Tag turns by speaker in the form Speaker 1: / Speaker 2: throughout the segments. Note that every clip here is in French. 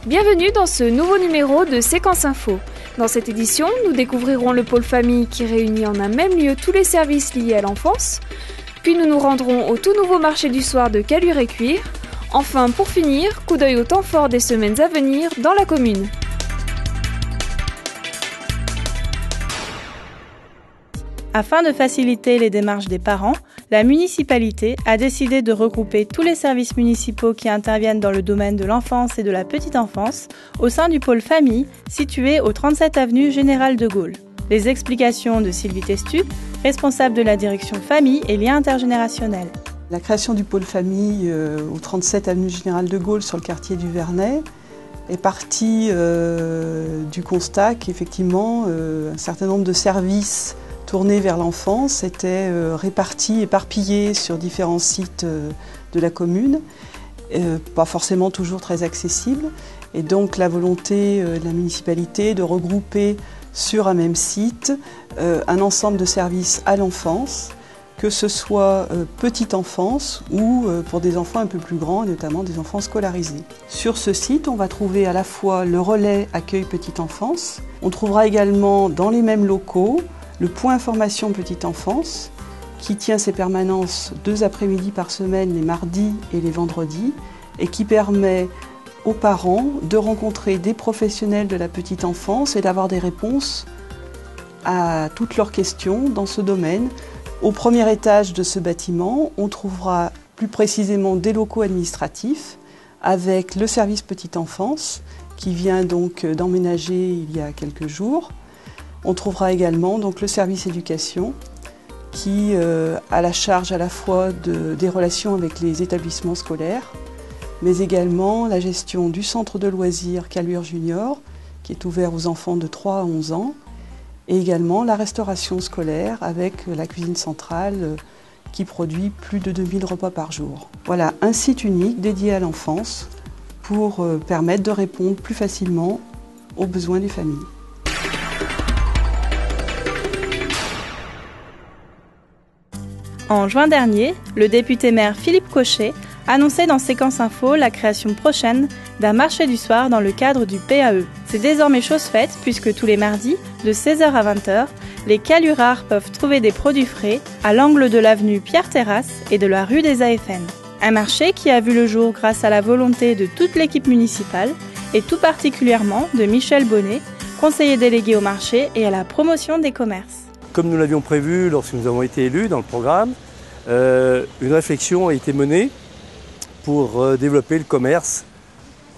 Speaker 1: Bienvenue dans ce nouveau numéro de Séquence Info. Dans cette édition, nous découvrirons le pôle famille qui réunit en un même lieu tous les services liés à l'enfance. Puis nous nous rendrons au tout nouveau marché du soir de Caluire-et-Cuire. Enfin, pour finir, coup d'œil au temps fort des semaines à venir dans la commune.
Speaker 2: Afin de faciliter les démarches des parents, la municipalité a décidé de regrouper tous les services municipaux qui interviennent dans le domaine de l'enfance et de la petite enfance au sein du pôle famille situé au 37 avenue Général de Gaulle. Les explications de Sylvie Testu, responsable de la direction famille et liens intergénérationnels.
Speaker 3: La création du pôle famille au 37 avenue Général de Gaulle sur le quartier du Vernet est partie du constat qu'effectivement un certain nombre de services tournés vers l'enfance étaient répartis, éparpillés sur différents sites de la commune, pas forcément toujours très accessibles. Et donc la volonté de la municipalité de regrouper sur un même site un ensemble de services à l'enfance, que ce soit petite enfance ou pour des enfants un peu plus grands, notamment des enfants scolarisés. Sur ce site, on va trouver à la fois le relais accueil petite enfance, on trouvera également dans les mêmes locaux le point information petite enfance, qui tient ses permanences 2 après-midi par semaine, les mardis et les vendredis, et qui permet aux parents de rencontrer des professionnels de la petite enfance et d'avoir des réponses à toutes leurs questions dans ce domaine. Au premier étage de ce bâtiment, on trouvera plus précisément des locaux administratifs avec le service petite enfance qui vient donc d'emménager il y a quelques jours. On trouvera également donc, le service éducation qui a la charge à la fois des relations avec les établissements scolaires, mais également la gestion du centre de loisirs Caluire Junior, qui est ouvert aux enfants de 3 à 11 ans, et également la restauration scolaire avec la cuisine centrale qui produit plus de 2000 repas par jour. Voilà, un site unique dédié à l'enfance pour permettre de répondre plus facilement aux besoins des familles.
Speaker 2: En juin dernier, le député-maire Philippe Cochet annonçait dans Séquence Info la création prochaine d'un marché du soir dans le cadre du PAE. C'est désormais chose faite puisque tous les mardis, de 16h à 20h, les Calurards peuvent trouver des produits frais à l'angle de l'avenue Pierre-Terrasse et de la rue des AFN. Un marché qui a vu le jour grâce à la volonté de toute l'équipe municipale et tout particulièrement de Michel Bonnet, conseiller délégué au marché et à la promotion des commerces.
Speaker 4: Comme nous l'avions prévu lorsque nous avons été élus dans le programme, une réflexion a été menée pour développer le commerce,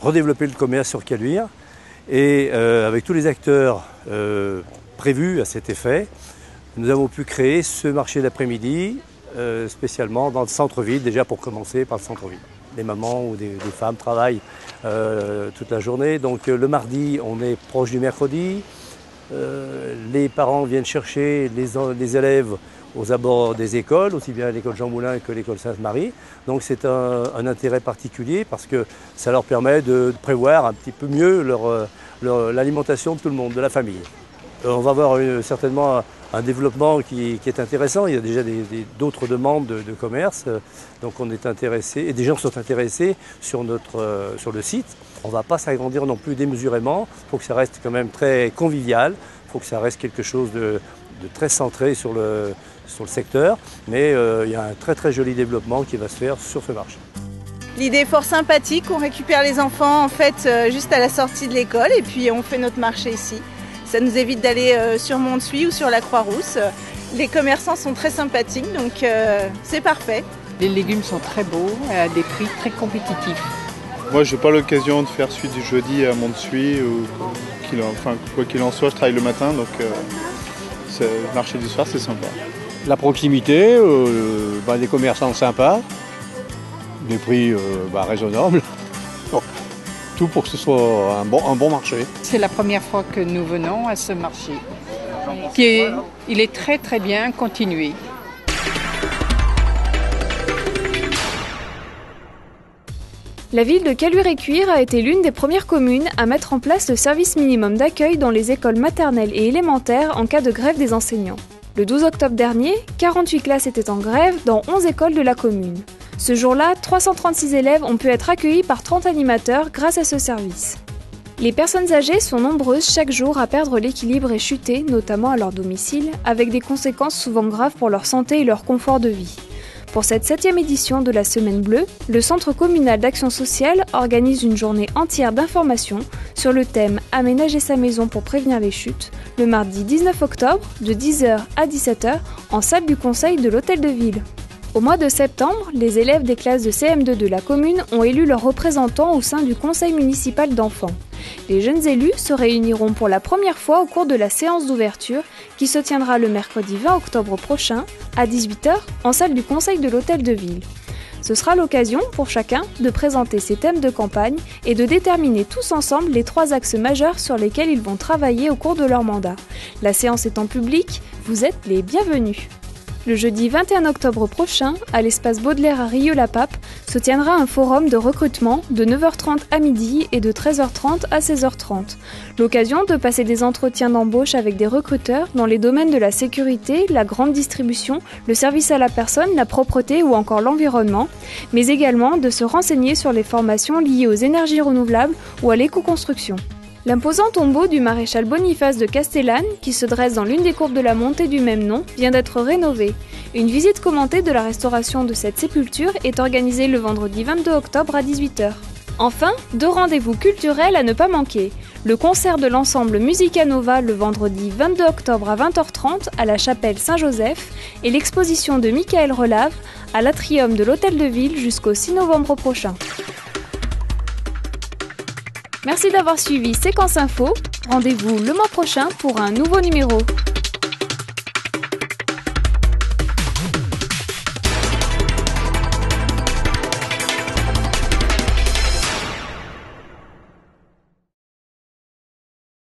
Speaker 4: redévelopper le commerce sur Caluire. Et avec tous les acteurs prévus à cet effet, nous avons pu créer ce marché d'après-midi, spécialement dans le centre-ville, déjà pour commencer par le centre-ville. Des mamans ou des femmes travaillent toute la journée, donc le mardi on est proche du mercredi. Les parents viennent chercher les élèves aux abords des écoles, aussi bien l'école Jean Moulin que l'école Sainte-Marie. Donc c'est un intérêt particulier parce que ça leur permet de prévoir un petit peu mieux l'alimentation de tout le monde, de la famille. On va avoir certainement un développement qui est intéressant. Il y a déjà d'autres demandes de commerce, donc on est intéressé, et des gens sont intéressés sur le site. On ne va pas s'agrandir non plus démesurément, il faut que ça reste quand même très convivial, il faut que ça reste quelque chose de très centré sur le secteur, mais il y a un très très joli développement qui va se faire sur ce marché.
Speaker 5: L'idée est fort sympathique, on récupère les enfants en fait juste à la sortie de l'école et puis on fait notre marché ici. Ça nous évite d'aller sur Montesuie ou sur la Croix-Rousse. Les commerçants sont très sympathiques, donc c'est parfait.
Speaker 6: Les légumes sont très beaux, à des prix très compétitifs.
Speaker 7: Moi, je n'ai pas l'occasion de faire celui du jeudi à Montesuie, quoi qu'il en soit, je travaille le matin, donc le marché du soir, c'est sympa.
Speaker 8: La proximité, des commerçants sympas, des prix raisonnables. Donc, tout pour que ce soit un bon marché.
Speaker 6: C'est la première fois que nous venons à ce marché. Il est très très bien continué.
Speaker 1: La ville de Caluire-et-Cuire a été l'une des premières communes à mettre en place le service minimum d'accueil dans les écoles maternelles et élémentaires en cas de grève des enseignants. Le 12 octobre dernier, 48 classes étaient en grève dans 11 écoles de la commune. Ce jour-là, 336 élèves ont pu être accueillis par 30 animateurs grâce à ce service. Les personnes âgées sont nombreuses chaque jour à perdre l'équilibre et chuter, notamment à leur domicile, avec des conséquences souvent graves pour leur santé et leur confort de vie. Pour cette 7e édition de la Semaine Bleue, le Centre communal d'action sociale organise une journée entière d'information sur le thème « Aménager sa maison pour prévenir les chutes » le mardi 19 octobre de 10h à 17h en salle du conseil de l'Hôtel de Ville. Au mois de septembre, les élèves des classes de CM2 de la commune ont élu leurs représentants au sein du conseil municipal d'enfants. Les jeunes élus se réuniront pour la première fois au cours de la séance d'ouverture qui se tiendra le mercredi 20 octobre prochain à 18h en salle du conseil de l'Hôtel de Ville. Ce sera l'occasion pour chacun de présenter ses thèmes de campagne et de déterminer tous ensemble les 3 axes majeurs sur lesquels ils vont travailler au cours de leur mandat. La séance étant publique, vous êtes les bienvenus. Le jeudi 21 octobre prochain, à l'espace Baudelaire à Rieux-la-Pape, se tiendra un forum de recrutement de 9h30 à midi et de 13h30 à 16h30. L'occasion de passer des entretiens d'embauche avec des recruteurs dans les domaines de la sécurité, la grande distribution, le service à la personne, la propreté ou encore l'environnement, mais également de se renseigner sur les formations liées aux énergies renouvelables ou à l'éco-construction. L'imposant tombeau du maréchal Boniface de Castellane, qui se dresse dans l'une des courbes de la montée du même nom, vient d'être rénové. Une visite commentée de la restauration de cette sépulture est organisée le vendredi 22 octobre à 18h. Enfin, 2 rendez-vous culturels à ne pas manquer. Le concert de l'ensemble Musicanova le vendredi 22 octobre à 20h30 à la chapelle Saint-Joseph et l'exposition de Michael Relave à l'atrium de l'Hôtel de Ville jusqu'au 6 novembre prochain. Merci d'avoir suivi Séquence Info. Rendez-vous le mois prochain pour un nouveau numéro.